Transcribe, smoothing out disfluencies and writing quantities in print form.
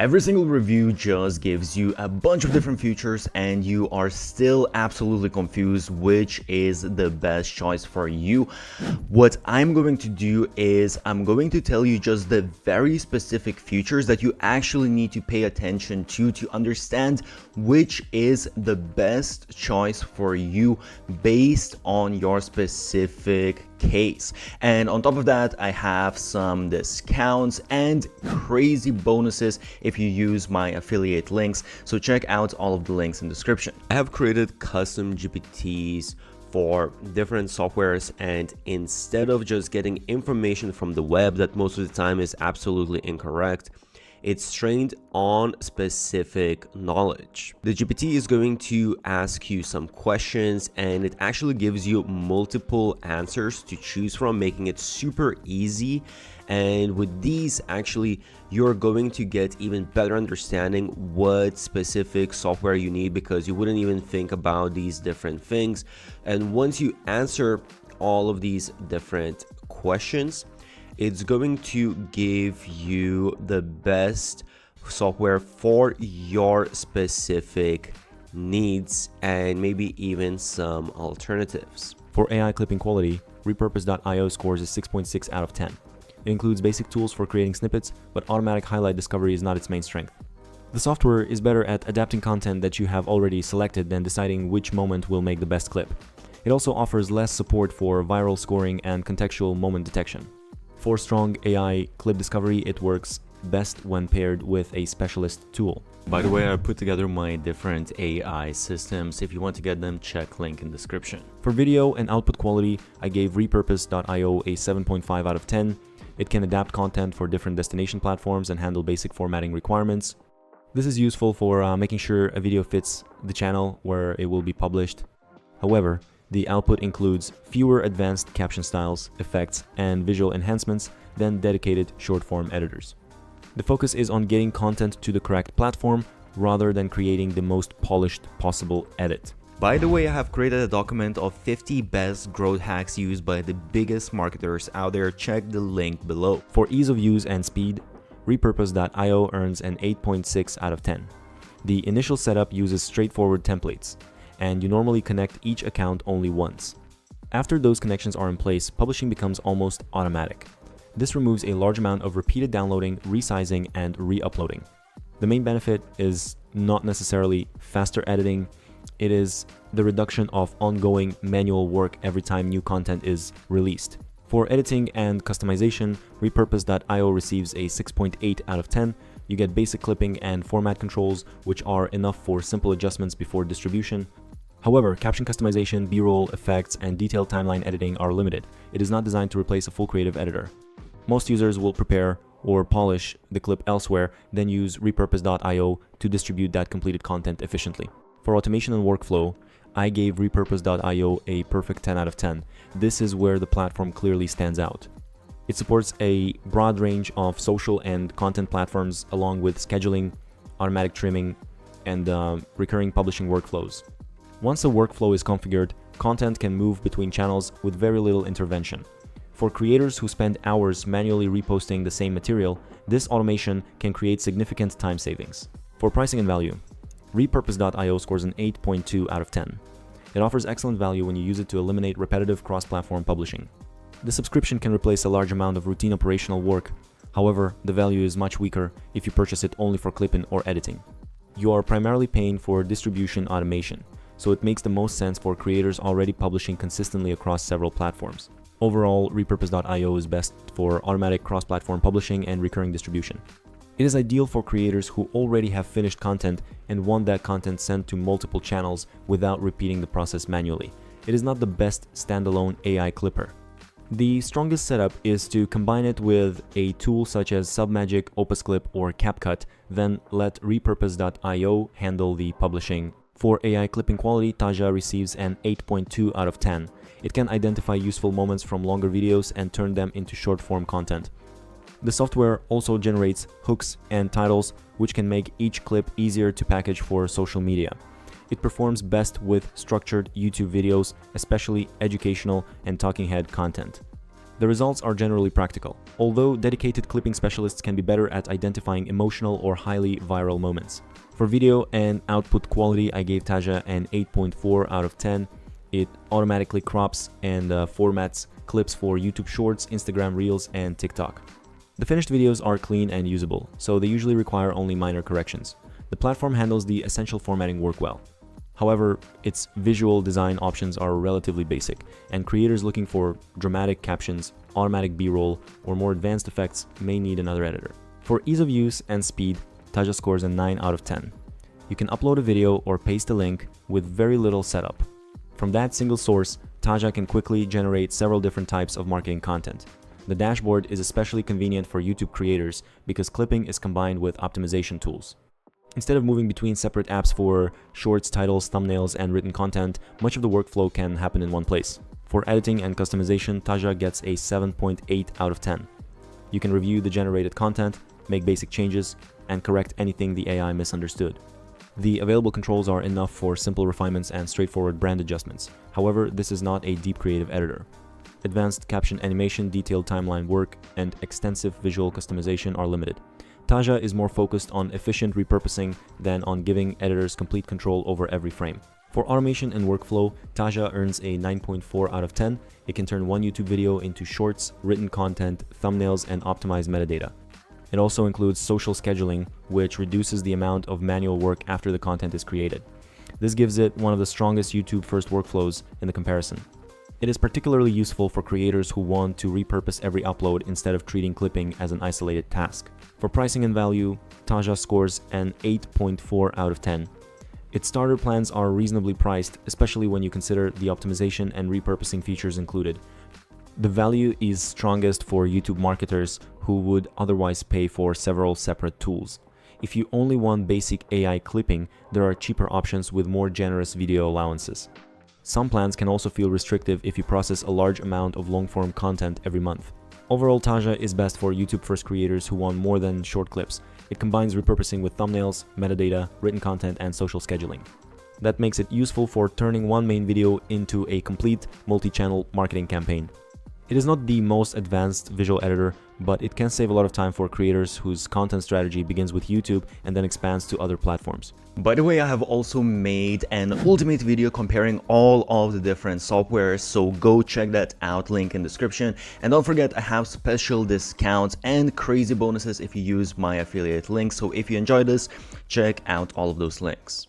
Every single review just gives you a bunch of different features and you are still absolutely confused which is the best choice for you. What I'm going to do is I'm going to tell you just the very specific features that you actually need to pay attention to understand which is the best choice for you based on your specific case. And on top of that, I have some discounts and crazy bonuses if you use my affiliate links, so check out all of the links in the description. I have created custom GPTs for different softwares, and instead of just getting information from the web that most of the time is absolutely incorrect, it's trained on specific knowledge. The GPT is going to ask you some questions and it actually gives you multiple answers to choose from, making it super easy. And with these, actually, you're going to get even better understanding what specific software you need, because you wouldn't even think about these different things. And once you answer all of these different questions, it's going to give you the best software for your specific needs and maybe even some alternatives. For AI clipping quality, repurpose.io scores a 6.6 out of 10. It includes basic tools for creating snippets, but automatic highlight discovery is not its main strength. The software is better at adapting content that you have already selected than deciding which moment will make the best clip. It also offers less support for viral scoring and contextual moment detection. For strong AI clip discovery, it works best when paired with a specialist tool. By the way, I put together my different AI systems. If you want to get them, check link in description. For video and output quality, I gave repurpose.io a 7.5 out of 10. It can adapt content for different destination platforms and handle basic formatting requirements. This is useful for making sure a video fits the channel where it will be published. However, the output includes fewer advanced caption styles, effects, and visual enhancements than dedicated short-form editors. The focus is on getting content to the correct platform rather than creating the most polished possible edit. By the way, I have created a document of 50 best growth hacks used by the biggest marketers out there. Check the link below. For ease of use and speed, repurpose.io earns an 8.6 out of 10. The initial setup uses straightforward templates, and you normally connect each account only once. After those connections are in place, publishing becomes almost automatic. This removes a large amount of repeated downloading, resizing, and re-uploading. The main benefit is not necessarily faster editing, it is the reduction of ongoing manual work every time new content is released. For editing and customization, repurpose.io receives a 6.8 out of 10. You get basic clipping and format controls, which are enough for simple adjustments before distribution. However, caption customization, B-roll effects, and detailed timeline editing are limited. It is not designed to replace a full creative editor. Most users will prepare or polish the clip elsewhere, then use repurpose.io to distribute that completed content efficiently. For automation and workflow, I gave repurpose.io a perfect 10 out of 10. This is where the platform clearly stands out. It supports a broad range of social and content platforms, along with scheduling, automatic trimming, and recurring publishing workflows. Once a workflow is configured, content can move between channels with very little intervention. For creators who spend hours manually reposting the same material, this automation can create significant time savings. For pricing and value, repurpose.io scores an 8.2 out of 10. It offers excellent value when you use it to eliminate repetitive cross-platform publishing. The subscription can replace a large amount of routine operational work. However, the value is much weaker if you purchase it only for clipping or editing. You are primarily paying for distribution automation, so it makes the most sense for creators already publishing consistently across several platforms. Overall, repurpose.io is best for automatic cross-platform publishing and recurring distribution. It is ideal for creators who already have finished content and want that content sent to multiple channels without repeating the process manually. It is not the best standalone AI clipper. The strongest setup is to combine it with a tool such as Submagic, OpusClip, or CapCut, then let repurpose.io handle the publishing. For AI clipping quality, Taja receives an 8.2 out of 10. It can identify useful moments from longer videos and turn them into short-form content. The software also generates hooks and titles, which can make each clip easier to package for social media. It performs best with structured YouTube videos, especially educational and talking head content. The results are generally practical, although dedicated clipping specialists can be better at identifying emotional or highly viral moments. For video and output quality, I gave Taja an 8.4 out of 10. It automatically crops and formats clips for YouTube Shorts, Instagram Reels, and TikTok. The finished videos are clean and usable, so they usually require only minor corrections. The platform handles the essential formatting work well. However, its visual design options are relatively basic, and creators looking for dramatic captions, automatic B-roll, or more advanced effects may need another editor. For ease of use and speed, Taja scores a 9 out of 10. You can upload a video or paste a link with very little setup. From that single source, Taja can quickly generate several different types of marketing content. The dashboard is especially convenient for YouTube creators because clipping is combined with optimization tools. Instead of moving between separate apps for shorts, titles, thumbnails, and written content, much of the workflow can happen in one place. For editing and customization, Taja gets a 7.8 out of 10. You can review the generated content, make basic changes, and correct anything the AI misunderstood. The available controls are enough for simple refinements and straightforward brand adjustments. However, this is not a deep creative editor. Advanced caption animation, detailed timeline work, and extensive visual customization are limited. Taja is more focused on efficient repurposing than on giving editors complete control over every frame. For automation and workflow, Taja earns a 9.4 out of 10. It can turn one YouTube video into shorts, written content, thumbnails, and optimized metadata. It also includes social scheduling, which reduces the amount of manual work after the content is created. This gives it one of the strongest YouTube-first workflows in the comparison. It is particularly useful for creators who want to repurpose every upload instead of treating clipping as an isolated task. For pricing and value, Taja scores an 8.4 out of 10. Its starter plans are reasonably priced, especially when you consider the optimization and repurposing features included. The value is strongest for YouTube marketers who would otherwise pay for several separate tools. If you only want basic AI clipping, there are cheaper options with more generous video allowances. Some plans can also feel restrictive if you process a large amount of long-form content every month. Overall, Taja is best for YouTube-first creators who want more than short clips. It combines repurposing with thumbnails, metadata, written content, and social scheduling. That makes it useful for turning one main video into a complete multi-channel marketing campaign. It is not the most advanced visual editor, but it can save a lot of time for creators whose content strategy begins with YouTube and then expands to other platforms. By the way, I have also made an ultimate video comparing all of the different softwares, so go check that out, link in description. And don't forget, I have special discounts and crazy bonuses if you use my affiliate link. So if you enjoyed this, check out all of those links.